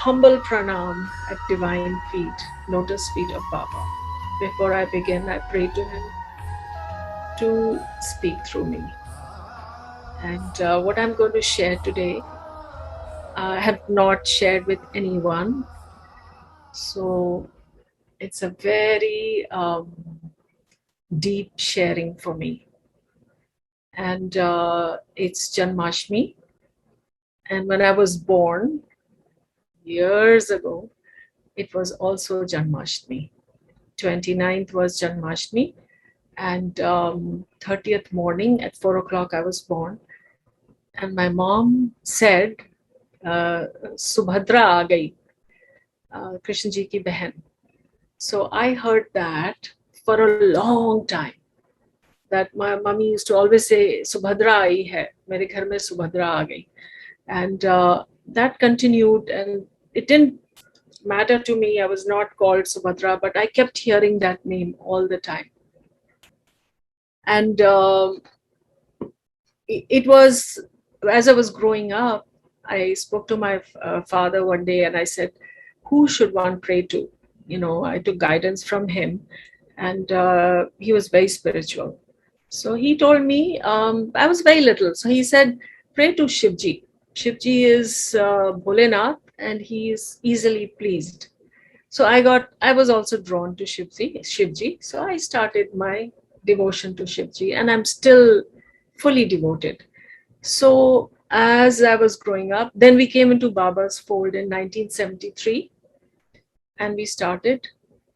humble pranam at divine feet, lotus feet of Baba. Before I begin, I pray to him to speak through me. And what I'm going to share today, I have not shared with anyone. So it's a very deep sharing for me. And it's Janmashtami. And when I was born years ago, it was also Janmashtami. 29th was Janmashtami. And 30th morning at 4 o'clock, I was born. And my mom said, Subhadra aa gayi, Krishna ji ki behan. So I heard that for a long time. That my mummy used to always say, Subhadra aayi hai, mere ghar mein Subhadra aa gayi. And that continued, and it didn't matter to me. I was not called Subhadra, but I kept hearing that name all the time. And it was, as I was growing up, I spoke to my father one day and I said, who should one pray to? You know, I took guidance from him, and he was very spiritual. So he told me, I was very little. So he said, pray to Shivji. Shivji is Bholenath, and he is easily pleased. So I was also drawn to Shivji. So I started my devotion to Shivji, and I'm still fully devoted. So as I was growing up, then we came into Baba's fold in 1973, and we started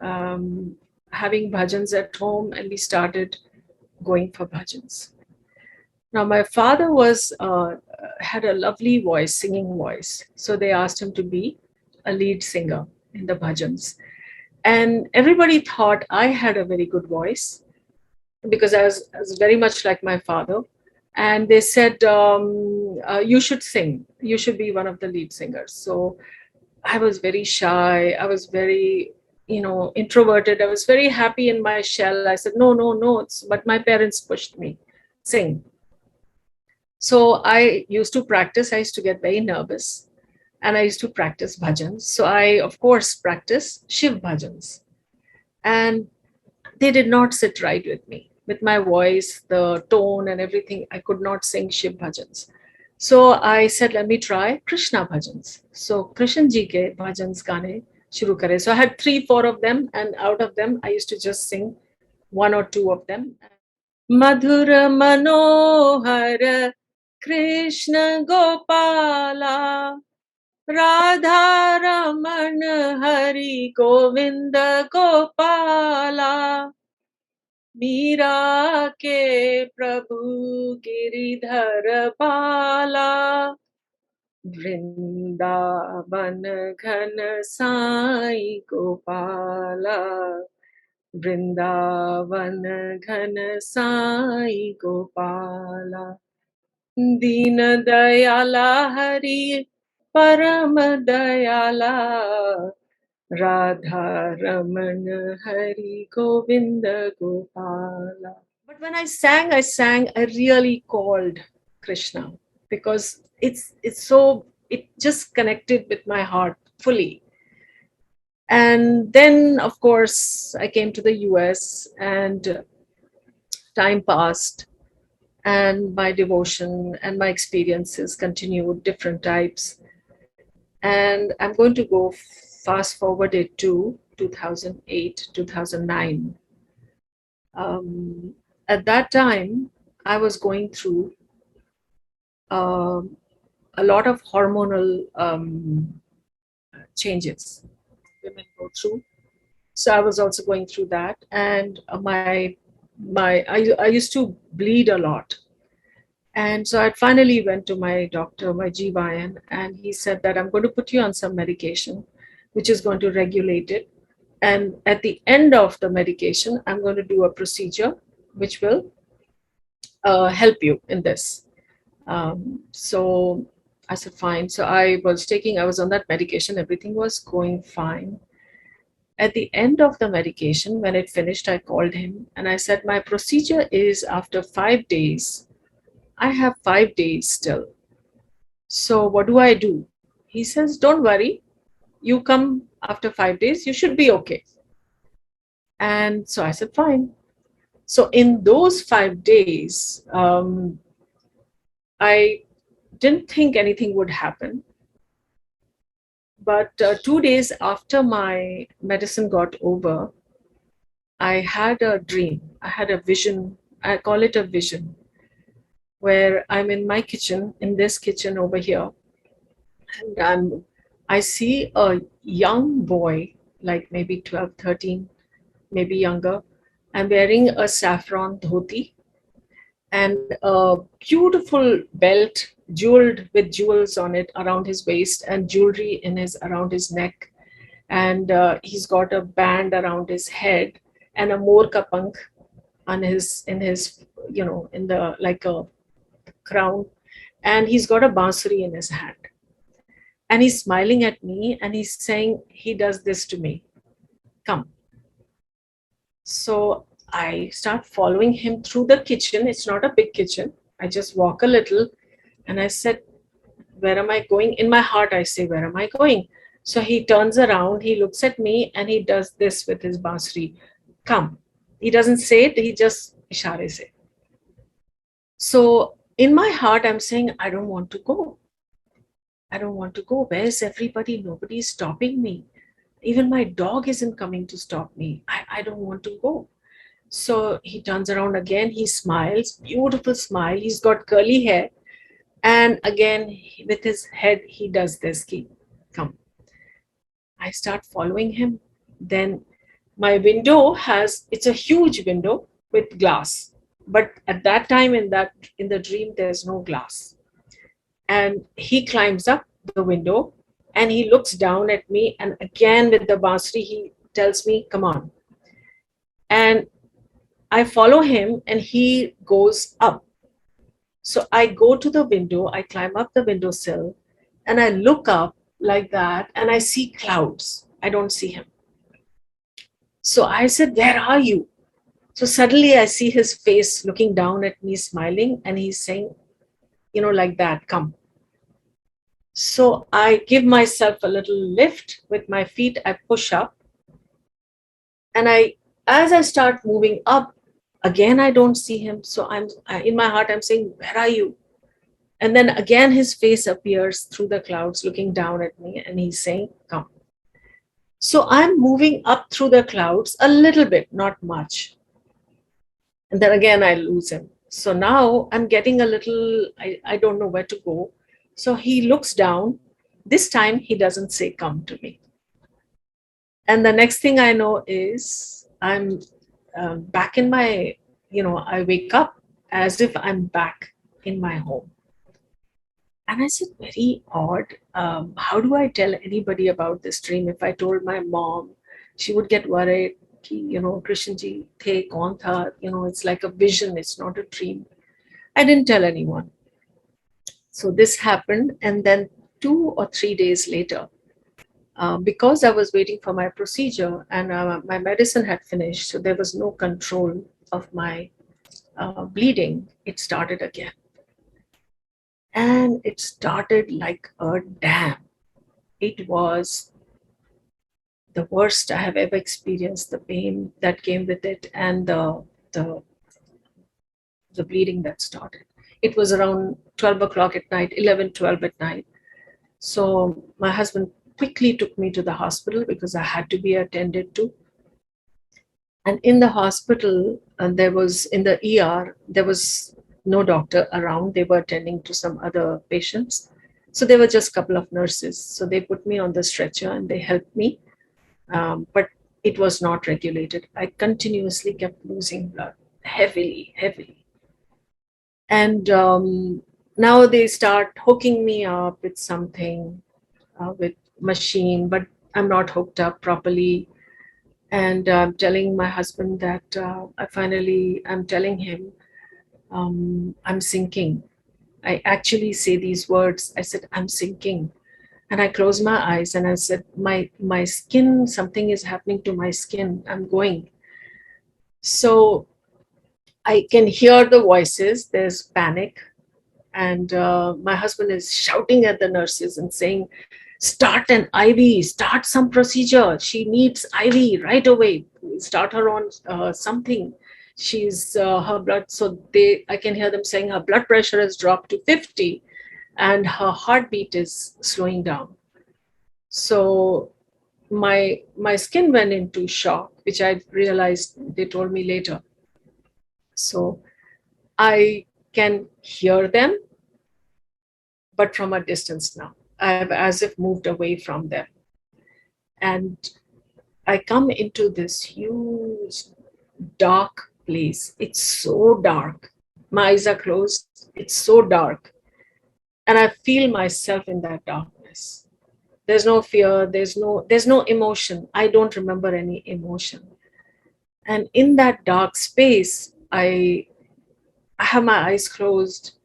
having bhajans at home, and we started going for bhajans. Now my father had a lovely voice, singing voice. So they asked him to be a lead singer in the bhajans. And everybody thought I had a very good voice because I was very much like my father. And they said, you should sing. You should be one of the lead singers. So I was very shy. I was very, introverted. I was very happy in my shell. I said, no, no, no. But my parents pushed me, sing. So I used to practice. I used to get very nervous. And I used to practice bhajans. So I, of course, practiced Shiv bhajans. And they did not sit right with me. With my voice, the tone and everything, I could not sing Shiv bhajans. So I said, let me try Krishna bhajans. So Krishna ji ke bhajans gaane shuru kare. So I had 3-4 of them, and out of them, I used to just sing 1 or 2 of them. Madhura Manohar Krishna Gopala Radha Raman Hari Govinda Gopala Meera के प्रभु गिरिधर बाला वृंदावन घन साई गोपाला वृंदावन घन साई गोपाला दीन दयाला हरि परम दयाला Radha Raman Hari Govinda Gopala. But when I sang, I really called Krishna because it just connected with my heart fully. And then, of course, I came to the US and time passed, and my devotion and my experiences continued, different types. And I'm going to go fast forward it to 2008, 2009. At that time, I was going through a lot of hormonal changes women go through. So I was also going through that, and I used to bleed a lot. And so I finally went to my doctor, my GYN, and he said that I'm going to put you on some medication, which is going to regulate it. And at the end of the medication, I'm going to do a procedure which will help you in this. So I said, fine. So I was on that medication. Everything was going fine. At the end of the medication, when it finished, I called him and I said, my procedure is after 5 days. I have 5 days still. So what do I do? He says, don't worry. You come after 5 days, you should be okay. And so I said, fine. So in those 5 days, I didn't think anything would happen. But 2 days after my medicine got over, I had a dream. I had a vision. I call it a vision, where I'm in my kitchen, in this kitchen over here, and I see a young boy, like maybe 12, 13, maybe younger. I'm wearing a saffron dhoti and a beautiful belt, jeweled with jewels on it around his waist, and jewelry in his around his neck. And he's got a band around his head and a more kapunk on his in his in the like a crown, and he's got a bansuri in his hand, and he's smiling at me and he's saying he does this to me, come. So I start following him through the kitchen. It's not a big kitchen. I just walk a little, and I said, where am I going? In my heart I say, where am I going? So he turns around, he looks at me, and he does this with his bansuri, come. He doesn't say it, he just ishare se. So in my heart I'm saying, I don't want to go. I don't want to go. Where's everybody? Nobody's stopping me. Even my dog isn't coming to stop me. I don't want to go. So he turns around again. He smiles, beautiful smile. He's got curly hair. And again, with his head, he does this. Come. I start following him. Then my window it's a huge window with glass. But at that time in the dream, there's no glass. And he climbs up the window and he looks down at me, and again with the bansuri he tells me, come on. And I follow him and he goes up. So I go to the window, I climb up the windowsill, and I look up like that and I see clouds. I don't see him. So I said, where are you? So suddenly I see his face looking down at me, smiling, and he's saying, like that, come. So I give myself a little lift with my feet. I push up, and as I start moving up, again I don't see him. So in my heart I'm saying, where are you? And then again his face appears through the clouds, looking down at me, and he's saying, come. So I'm moving up through the clouds a little bit, not much. And then again I lose him. So now I'm getting a little, I don't know where to go. So he looks down. This time he doesn't say, come to me. And the next thing I know is I'm back in my, I wake up as if I'm back in my home. And I said, very odd. How do I tell anybody about this dream? If I told my mom, she would get worried. Krishan ji, the kaun tha? It's like a vision. It's not a dream. I didn't tell anyone. So this happened. And then 2 or 3 days later, because I was waiting for my procedure and my medicine had finished, so there was no control of my bleeding, it started again. And it started like a dam. It was the worst I have ever experienced, the pain that came with it and the bleeding that started. It was around 12 o'clock at night, 11, 12 at night. So my husband quickly took me to the hospital because I had to be attended to. And in the hospital, there was no doctor around. They were attending to some other patients. So there were just a couple of nurses. So they put me on the stretcher and they helped me. But it was not regulated. I continuously kept losing blood, heavily. And now they start hooking me up with something, with machine, but I'm not hooked up properly. And I'm telling my husband that I'm telling him, I'm sinking. I actually say these words. I said, I'm sinking. And I closed my eyes and I said, my skin, something is happening to my skin. I'm going. So I can hear the voices. There's panic. And my husband is shouting at the nurses and saying, start an IV, start some procedure. She needs IV right away. Start her on something. She's her blood. So I can hear them saying her blood pressure has dropped to 50, and her heartbeat is slowing down. So my skin went into shock, which I realized they told me later. So I can hear them, but from a distance now. I've as if moved away from them. And I come into this huge dark place. It's so dark. My eyes are closed. It's so dark. And I feel myself in that darkness. There's no fear, there's no emotion. I don't remember any emotion. And in that dark space, I have my eyes closed.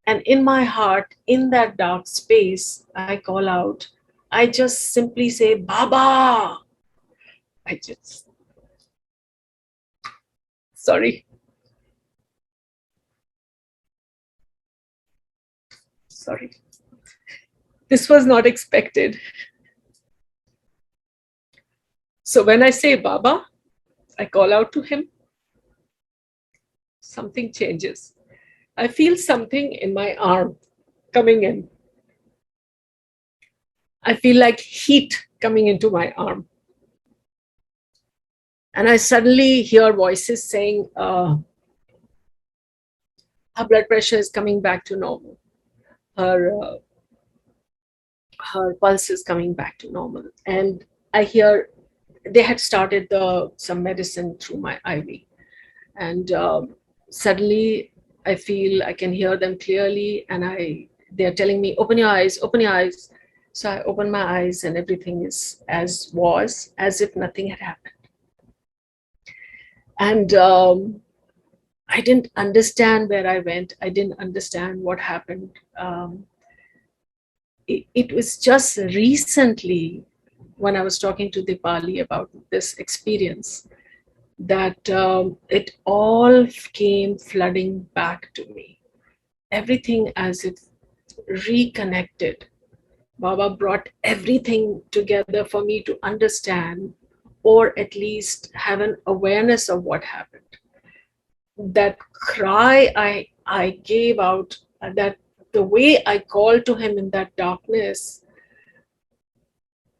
And in my heart, in that dark space, I call out. I just simply say, Baba. I just, sorry. Sorry. This was not expected. So when I say Baba, I call out to him, something changes. I feel something in my arm coming in. I feel like heat coming into my arm. And I suddenly hear voices saying, her blood pressure is coming back to normal. Her pulse is coming back to normal. And I hear they had started some medicine through my IV. And suddenly I feel I can hear them clearly, and they're telling me, open your eyes, open your eyes. So I open my eyes, and everything is as if nothing had happened. And I didn't understand where I went. I didn't understand what happened. It was just recently, when I was talking to Dipali about this experience, that it all came flooding back to me. Everything as if reconnected. Baba brought everything together for me to understand, or at least have an awareness of what happened. That cry I gave out, that the way I called to him in that darkness,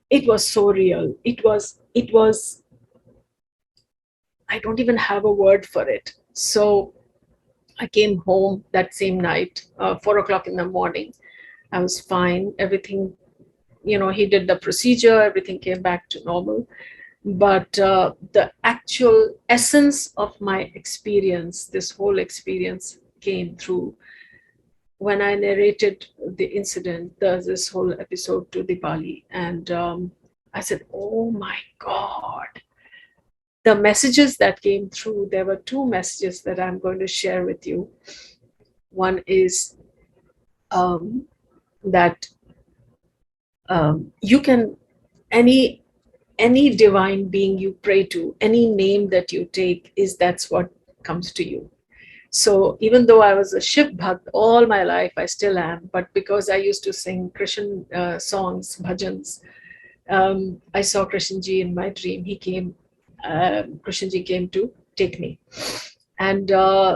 it was so real. It was, I don't even have a word for it. So I came home that same night, 4 o'clock in the morning. I was fine. Everything, he did the procedure, everything came back to normal. But the actual essence of my experience, this whole experience, came through when I narrated the incident, this whole episode to Dipali. And I said, oh my God. The messages that came through, there were two messages that I'm going to share with you. One is that you can, any divine being you pray to, any name that you take, that's what comes to you. So even though I was a Shiv Bhakt all my life, I still am, but because I used to sing Krishna songs, bhajans, I saw Krishnji in my dream. He came, Krishnji came to take me. And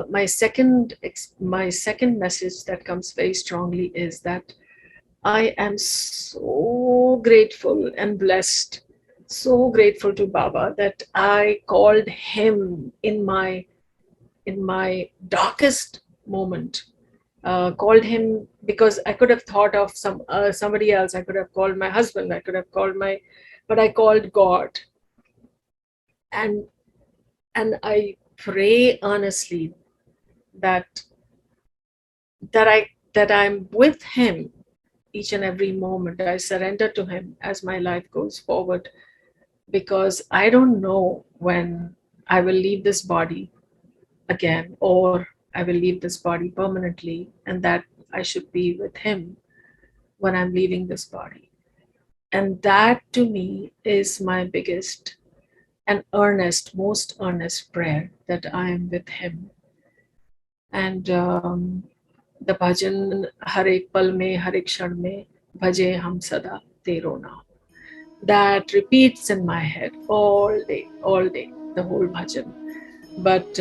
my second message that comes very strongly is that I am so grateful and blessed, so grateful to Baba that I called him in my darkest moment. Called him because I could have thought of somebody else. I could have called my husband. I could have called but I called God. And I pray earnestly that I'm with him each and every moment. I surrender to him as my life goes forward, because I don't know when I will leave this body again, or I will leave this body permanently, and that I should be with him when I'm leaving this body. And that to me is my biggest and most earnest prayer, that I am with him. And the bhajan, Har ek pal mein, har ek kshan mein, bhaje hum sada. tero naam. That repeats in my head all day, the whole bhajan. But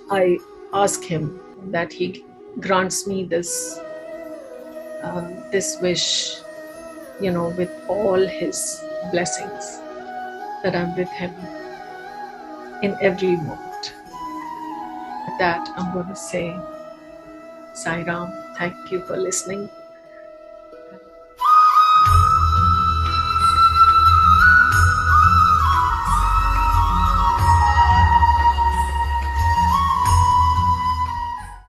I ask him that he grants me this wish, with all his blessings, that I'm with him in every moment. With that, I'm going to say, Sai Ram, thank you for listening.